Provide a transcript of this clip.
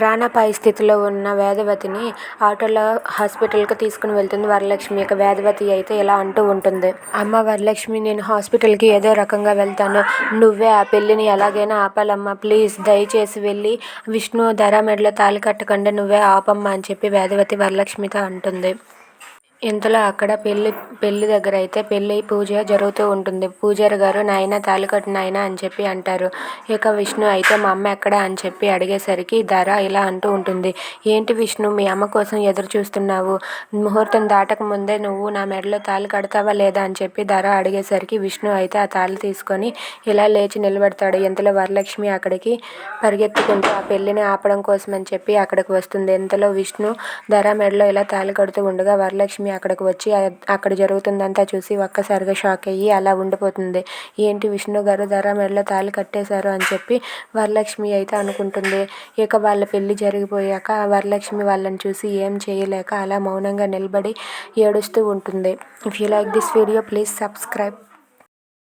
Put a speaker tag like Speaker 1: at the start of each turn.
Speaker 1: ప్రాణాపాయ స్థితిలో ఉన్న వేదవతిని ఆటోలో హాస్పిటల్కి తీసుకుని వెళ్తుంది వరలక్ష్మి. ఇక వేదవతి అయితే ఇలా అంటూ ఉంటుంది, అమ్మ వరలక్ష్మి, నేను హాస్పిటల్కి ఏదో రకంగా వెళ్తాను, నువ్వే ఆ పెళ్ళిని ఎలాగైనా ఆపాలమ్మా, ప్లీజ్ దయచేసి వెళ్ళి విష్ణు ధర మెడలో తాళి కట్టకుండా నువ్వే ఆపమ్మా అని చెప్పి వేదవతి వరలక్ష్మితో అంటుంది. ఇంతలో అక్కడ పెళ్లి దగ్గర అయితే పెళ్లి పూజ జరుగుతూ ఉంటుంది. పూజారి గారు నాయన తాళి కట్టు నాయనా అని చెప్పి అంటారు. ఇక విష్ణు అయితే మా అమ్మ ఎక్కడ అని చెప్పి అడిగేసరికి ధర ఇలా అంటూ ఉంటుంది, ఏంటి విష్ణు, మీ అమ్మ కోసం ఎదురు చూస్తున్నావు, ముహూర్తం దాటక ముందే నువ్వు నా మెడలో తాళి కడతావా లేదా అని చెప్పి ధర అడిగేసరికి విష్ణు అయితే ఆ తాళి తీసుకొని ఇలా లేచి నిలబెడతాడు. ఇంతలో వరలక్ష్మి అక్కడికి పరిగెత్తుకుంటూ ఆ పెళ్లిని ఆపడం కోసం అని చెప్పి అక్కడికి వస్తుంది. ఇంతలో విష్ణు ధర మెడలో ఇలా తాళి కడుతూ ఉండగా వరలక్ష్మి అక్కడికి వచ్చి అక్కడ జరుగుతుందంతా చూసి ఒక్కసారిగా షాక్ అయ్యి అలా ఉండిపోతుంది. ఏంటి విష్ణు గారు ధర మెడలో తాళి కట్టేశారు అని చెప్పి వరలక్ష్మి అయితే అనుకుంటుంది. ఇక వాళ్ళ పెళ్లి జరిగిపోయాక వరలక్ష్మి వాళ్ళని చూసి ఏం చేయలేక అలా మౌనంగా నిలబడి ఏడుస్తూ ఉంటుంది. If you like this video please subscribe.